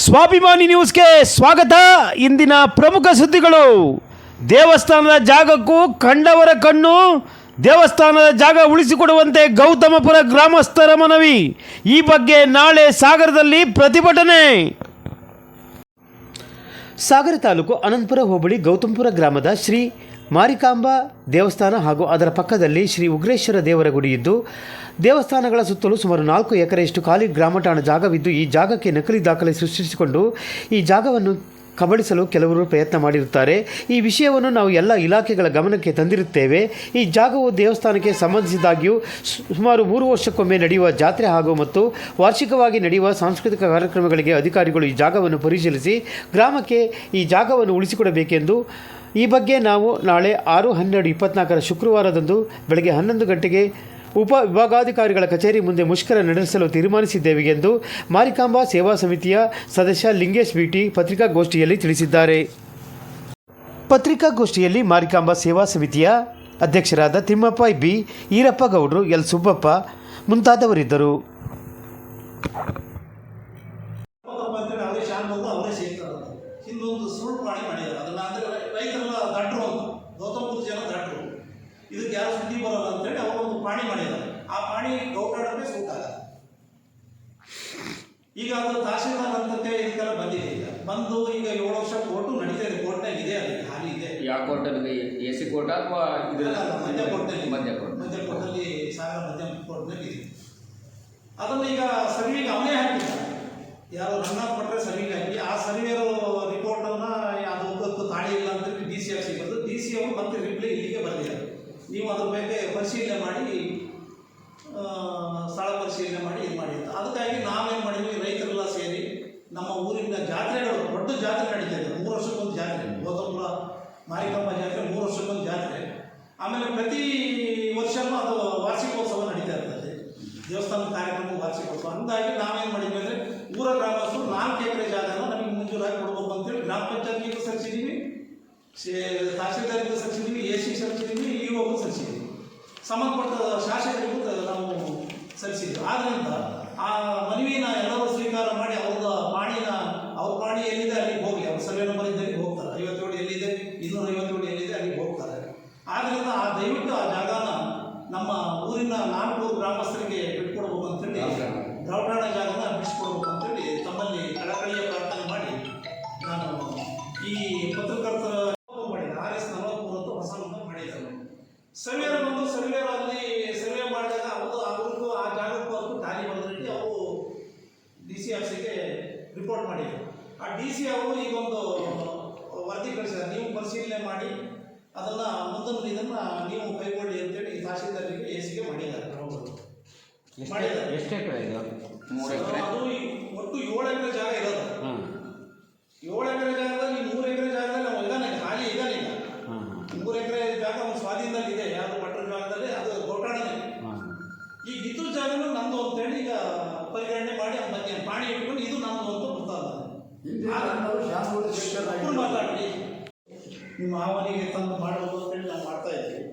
ಸ್ವಾಭಿಮಾನಿ ನ್ಯೂಸ್ಗೆ ಸ್ವಾಗತ. ಇಂದಿನ ಪ್ರಮುಖ ಸುದ್ದಿಗಳು. ದೇವಸ್ಥಾನದ ಜಾಗಕ್ಕೂ ಕಂಡವರ ಕಣ್ಣು. ದೇವಸ್ಥಾನದ ಜಾಗ ಉಳಿಸಿಕೊಡುವಂತೆ ಗೌತಮಪುರ ಗ್ರಾಮಸ್ಥರ ಮನವಿ. ಈ ಬಗ್ಗೆ ನಾಳೆ ಸಾಗರದಲ್ಲಿ ಪ್ರತಿಭಟನೆ. ಸಾಗರ ತಾಲೂಕು ಅನಂತಪುರ ಹೋಬಳಿ ಗೌತಮಪುರ ಗ್ರಾಮದ ಶ್ರೀ ಮಾರಿಕಾಂಬಾ ದೇವಸ್ಥಾನ ಹಾಗೂ ಅದರ ಪಕ್ಕದಲ್ಲಿ ಶ್ರೀ ಉಗ್ರೇಶ್ವರ ದೇವರ ಗುಡಿ ಇದ್ದು, ದೇವಸ್ಥಾನಗಳ ಸುತ್ತಲೂ ಸುಮಾರು 4 ಎಕರೆಯಷ್ಟು ಖಾಲಿ ಗ್ರಾಮಠಾಣ ಜಾಗವಿದ್ದು, ಈ ಜಾಗಕ್ಕೆ ನಕಲಿ ದಾಖಲೆ ಸೃಷ್ಟಿಸಿಕೊಂಡು ಈ ಜಾಗವನ್ನು ಕಬಳಿಸಲು ಕೆಲವರು ಪ್ರಯತ್ನ ಮಾಡಿರುತ್ತಾರೆ. ಈ ವಿಷಯವನ್ನು ನಾವು ಎಲ್ಲ ಇಲಾಖೆಗಳ ಗಮನಕ್ಕೆ ತಂದಿರುತ್ತೇವೆ. ಈ ಜಾಗವು ದೇವಸ್ಥಾನಕ್ಕೆ ಸಂಬಂಧಿಸಿದಾಗ್ಯೂ ಸುಮಾರು 3 ವರ್ಷಕ್ಕೊಮ್ಮೆ ನಡೆಯುವ ಜಾತ್ರೆ ಹಾಗೂ ಮತ್ತು ವಾರ್ಷಿಕವಾಗಿ ನಡೆಯುವ ಸಾಂಸ್ಕೃತಿಕ ಕಾರ್ಯಕ್ರಮಗಳಿಗೆ ಅಧಿಕಾರಿಗಳು ಈ ಜಾಗವನ್ನು ಪರಿಶೀಲಿಸಿ ಗ್ರಾಮಕ್ಕೆ ಈ ಜಾಗವನ್ನು ಉಳಿಸಿಕೊಡಬೇಕೆಂದು ಈ ಬಗ್ಗೆ ನಾವು ನಾಳೆ 6/12/24 ಶುಕ್ರವಾರದಂದು ಬೆಳಗ್ಗೆ 11 ಗಂಟೆಗೆ ಉಪ ವಿಭಾಗಾಧಿಕಾರಿಗಳ ಕಚೇರಿ ಮುಂದೆ ಮುಷ್ಕರ ನಡೆಸಲು ತೀರ್ಮಾನಿಸಿದ್ದೇವೆ ಎಂದು ಮಾರಿಕಾಂಬಾ ಸೇವಾ ಸಮಿತಿಯ ಸದಸ್ಯ ಲಿಂಗೇಶ್ ಬಿಟಿ ಪತ್ರಿಕಾಗೋಷ್ಠಿಯಲ್ಲಿ ತಿಳಿಸಿದ್ದಾರೆ. ಪತ್ರಿಕಾಗೋಷ್ಠಿಯಲ್ಲಿ ಮಾರಿಕಾಂಬಾ ಸೇವಾ ಸಮಿತಿಯ ಅಧ್ಯಕ್ಷರಾದ ತಿಮ್ಮಪ್ಪ ಬಿ, ಈರಪ್ಪ ಗೌಡ್ರು, ಎಲ್ ಸುಬ್ಬಪ್ಪ ಮುಂತಾದವರಿದ್ದರು. ಇದಕ್ಕೆ ಯಾರು ಸುದ್ದಿ ಬರೋಲ್ಲ ಅಂತೇಳಿ ಅವರು ಒಂದು ಪಾಣಿ ಮಾಡಿದ್ದಾರೆ. ಆ ಪಾಣಿ ಗೌಟಾಡಕ್ಕೆ ಸೂಟ್ ಆಗಲ್ಲ. ಈಗ ಅದು ತಹಶೀಲ್ದಾರ್ ಅಂತಂತೆ ಇದಕ್ಕೆಲ್ಲ ಬಂದಿದೆ. ಈಗ ಬಂದು ಈಗ 7 ವರ್ಷ ಕೋರ್ಟು ನಡೀತಾ ಇದೆ. ಕೋರ್ಟ್ನಾಗ ಇದೆ, ಅಲ್ಲಿ ಹಾಲಿ ಇದೆ. ಯಾವ ಕೋರ್ಟಲ್ಲಿ? ಎಸಿ ಕೋರ್ಟ್ ಅಥವಾ ಮಧ್ಯ ಕೋರ್ಟ್ನಲ್ಲಿ? ಮಧ್ಯ ಕೋರ್ಟಲ್ಲಿ ಸಾಗರ ಮಧ್ಯ ಕೋರ್ಟ್ನಲ್ಲಿ ಇದೆ. ಅದನ್ನು ಈಗ ಸರ್ವಿಗೆ ಅವನೇ ಹಾಕಿದ್ದಾರೆ. ಯಾರು ರಂಗನಾಥ್ ಭಟ್ರೆ ಸರ್ವಿಗೆ ಹಾಕಿ ಆ ಸರ್ವೇರು ರಿಪೋರ್ಟನ್ನು ಅದು ತಾಳಿ ಇಲ್ಲ ಅಂತೇಳಿ DC ಆಫೀಸಿಗೆ ಬಂದು DC ಅವರು ಮತ್ತೆ ರಿಪ್ಲೈ ಇಲ್ಲಿಗೆ ಬಂದಿದ್ದಾರೆ. ನೀವು ಅದ್ರ ಬಗ್ಗೆ ಪರಿಶೀಲನೆ ಮಾಡಿ ಸ್ಥಳ ಪರಿಶೀಲನೆ ಮಾಡಿ ಇದು ಮಾಡಿ ಅಂತ. ಅದಕ್ಕಾಗಿ ನಾವೇನು ಮಾಡಿದ್ವಿ, ರೈತರೆಲ್ಲ ಸೇರಿ ನಮ್ಮ ಊರಿನ ಜಾತ್ರೆಗಳು, ದೊಡ್ಡ ಜಾತ್ರೆ ನಡೀತಾ ಇದೆ. 3 ವರ್ಷಕ್ಕೊಂದು ಜಾತ್ರೆ, ಗೌತಮಪುರ ಮಾರಿಕಾಂಬಾ ಜಾತ್ರೆ 3 ವರ್ಷಕ್ಕೊಂದು ಜಾತ್ರೆ. ಆಮೇಲೆ ಪ್ರತಿ ವರ್ಷವೂ ಅದು ವಾರ್ಷಿಕೋತ್ಸವ ನಡೀತಾ ಇರ್ತದೆ. ದೇವಸ್ಥಾನದ ಕಾರ್ಯಕ್ರಮ ವಾರ್ಷಿಕೋತ್ಸವ. ಅಂದಾಗಿ ನಾವೇನು ಮಾಡಿದ್ವಿ ಅಂದರೆ, ಊರ ಗ್ರಾಮಸ್ಥರು 4 ಎಕರೆ ಜಾಗನ ನಮಗೆ ಮಂಜೂರಾಗಿ ಕೊಡಬೇಕು ಅಂತೇಳಿ ಗ್ರಾಮ ಪಂಚಾಯತ್ಗೆ ಸಲ್ಲಿಸಿದ್ದೀವಿ, ತಹಶೀಲ್ದಾರ್ಗೂ ಸಲ್ಲಿಸಿದ್ದೀವಿ, AC ಸಲ್ಲಿಸಿದ್ದೀವಿ, EOಗೂ ಸಲ್ಲಿಸಿದ್ದೀವಿ, ಸಂಬಂಧಪಟ್ಟ ಶಾಸಕರಿಗೂ ನಾವು ಸಲ್ಲಿಸಿದ್ದೀವಿ. ಆದ್ದರಿಂದ ಆ ಮನವಿನ ಎಲ್ಲರೂ ಸ್ವೀಕಾರ ಮಾಡಿ ಅವ್ರ ಪಾಣಿ ಎಲ್ಲಿದೆ ಅಲ್ಲಿಗೆ ಹೋಗಿ, ಅವ್ರ ಸರ್ವೆ ನಂಬರ್ ಇದ್ದಲ್ಲಿ ಹೋಗ್ತಾರೆ. 57 ಎಲ್ಲಿದೆ, 257 ಎಲ್ಲಿದೆ ಅಲ್ಲಿಗೆ ಹೋಗ್ತಾರೆ. ಆದ್ದರಿಂದ ದಯವಿಟ್ಟು ಆ ಜಾಗನ ನಮ್ಮ ಊರಿನ 4 ಗ್ರಾಮಸ್ಥರಿಗೆ ಬಿಟ್ಕೊಡ್ಬೇಕು ಅಂತೇಳಿ, ಗ್ರಾಮಠಾಣ ಜಾಗನ ಬಿಡಿಸ್ಕೊಡ್ಬೇಕು ಅಂತೇಳಿ ತಮ್ಮಲ್ಲಿ ಕಳಕಳಿಯ ಪ್ರಾರ್ಥನೆ ಮಾಡಿ ನಾನು ಈ ಪತ್ರಕರ್ತರ ಸರ್ವೇರು ಬಂದು ಸರ್ವೇರು ಅಲ್ಲಿ ಸರ್ವೆ ಮಾಡಿದಾಗ ಅವ್ರಿಗೂ ಆ ಜಾಗಕ್ಕೂ ಅದಕ್ಕೂ ಟಾಲಿ ಬಂದ್ಬಿಟ್ಟು ಅವರು DC ಆಫೀಸಿಗೆ ರಿಪೋರ್ಟ್ ಮಾಡಿದರು. ಆ DC ಅವರು ಈಗ ಒಂದು ವರದಿ ಕಳಿಸಿದ್ದಾರೆ. ನೀವು ಪರಿಶೀಲನೆ ಮಾಡಿ ಅದನ್ನು ಮುಂದಿನ ಇದನ್ನು ನೀವು ಕೈಗೊಳ್ಳಿ ಅಂತೇಳಿ ತಹಶೀಲ್ದಾರಿಗೆ ACಗೆ ಮಾಡಿದ್ದಾರೆ. ಎಷ್ಟು ಎಕರೆ ಇದೆ? 3 ಎಕರೆ. ಅದು ಒಟ್ಟು 7 ಎಕರೆ ಜಾಗ ಇರೋದು. 7 ಎಕರೆ ಜಾಗದಲ್ಲಿ 3 ಎಕರೆ ಜಾಗದಲ್ಲಿ ನಾವು ಇದ್ದಾನೆ, ಖಾಲಿ ಇದ್ದಾನೆ. ಈಗ 3 ಎಕರೆ ಜಾಗ ಒಂದು ಸ್ವಾಧೀನದಲ್ಲಿ ಇದೆ. ಯಾವುದು ಭಟ್ರ ಜಾಗದಲ್ಲಿ, ಅದು ಗೌಟಾಣನೇ. ಈಗ ಇದು ಜಾಗನೂ ನಮ್ಮದು ಅಂತೇಳಿ ಈಗ ಪರಿಗಣನೆ ಮಾಡಿ ಬಗ್ಗೆ ಪಾಣಿ ಇಟ್ಕೊಂಡು ಇದು ನಮ್ಮದು ಅಂತ ಗೊತ್ತಾಗ್ತದೆ. ಮಾತಾಡಿ ನಿಮ್ಮ ಆಹ್ವಾನಿಗೆ ತಂದು ಮಾಡಬಹುದು ಅಂತೇಳಿ ನಾವು ಮಾಡ್ತಾ ಇದ್ದೀವಿ.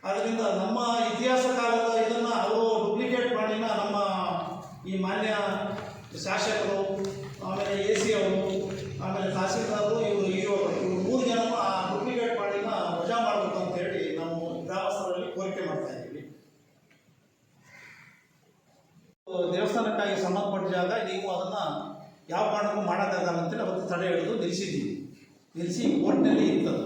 ಆದ್ದರಿಂದ ನಮ್ಮ ಇತಿಹಾಸ ಕಾಲದ ಇದನ್ನು ಅವರು ಡೂಪ್ಲಿಕೇಟ್ ಪಾಣಿನ ನಮ್ಮ ಈ ಮಾನ್ಯ ಶಾಸಕರು, ಆಮೇಲೆ AC ಅವರು, ಆಮೇಲೆ ತಹಸೀಲ್ದಾರರು, ಇವರು EO ಇವರು 3 ಜನ ಆ ಡೂಪ್ಲಿಕೇಟ್ ಪಾಣಿನ ವಜಾ ಮಾಡಬೇಕು ಅಂತ ಹೇಳಿ ನಾವು ಗ್ರಾಮಸ್ಥರಲ್ಲಿ ಕೋರಿಕೆ ಮಾಡ್ತಾ ಇದ್ದೀವಿ. ದೇವಸ್ಥಾನಕ್ಕಾಗಿ ಸಂಬಂಧಪಟ್ಟ ಜಾಗ ನೀವು ಅದನ್ನು ಯಾವ ಕಾರಣಕ್ಕೂ ಮಾಡೋಕ್ಕಾಗಲ್ಲ ಅಂತೇಳಿ ಅವತ್ತು ತಡೆ ಹಿಡಿದು ನಿಲ್ಲಿಸಿ ಕೋರ್ಟ್ನಲ್ಲಿ ಇರ್ತದೆ.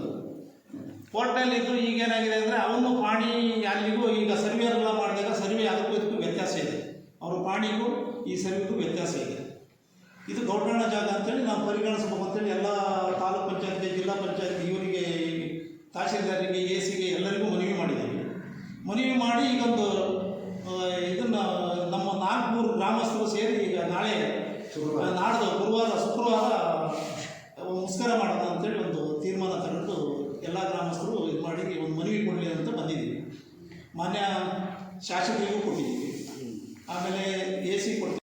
ಕೋರ್ಟ್ನಲ್ಲಿ ಇದ್ದು ಈಗೇನಾಗಿದೆ ಅಂದರೆ ಅವನು ಪಾಣಿ ಅಲ್ಲಿಗೂ ಈಗ ಸರ್ವೇರೆಲ್ಲ ಮಾಡಿದಾಗ ಸರ್ವೆ ಅದಕ್ಕೂ ಇದಕ್ಕೂ ವ್ಯತ್ಯಾಸ ಇದೆ. ಅವ್ರ ಪಾಣಿಗೂ ಈ ಸರ್ವೆಗೂ ವ್ಯತ್ಯಾಸ ಇದೆ. ಇದು ಗೌಟಾಣ ಜಾಗ ಅಂತೇಳಿ ನಾವು ಪರಿಗಣಿಸಬೇಕು ಅಂತೇಳಿ ಎಲ್ಲ ತಾಲೂಕು ಪಂಚಾಯತ್ಗೆ, ಜಿಲ್ಲಾ ಪಂಚಾಯತ್, ಇವರಿಗೆ, ತಹಶೀಲ್ದಾರಿಗೆ, ACಗೆ ಎಲ್ಲರಿಗೂ ಮನವಿ ಮಾಡಿದ್ದೀವಿ. ಮನವಿ ಮಾಡಿ ಈಗೊಂದು ಇದನ್ನು ನಮ್ಮ 4 ಗ್ರಾಮಸ್ಥರು ಸೇರಿ ಈಗ ನಾಡ್ದು ಶುಕ್ರವಾರ ಮುಷ್ಕರ ಮಾಡೋಣ ಅಂತೇಳಿ ಒಂದು ತೀರ್ಮಾನ ತಗೊಂಡು ಎಲ್ಲ ಗ್ರಾಮಸ್ಥರು ಇದು ಮಾಡಿ ಒಂದು ಮನವಿ ಕೊಡಲಿ ಅಂತ ಬಂದಿದ್ದೀವಿ. ಮಾನ್ಯ ಶಾಸಕರಿಗೂ ಕೊಟ್ಟಿದ್ದೀವಿ, ಆಮೇಲೆ AC ಕೊಡ್ತೀವಿ.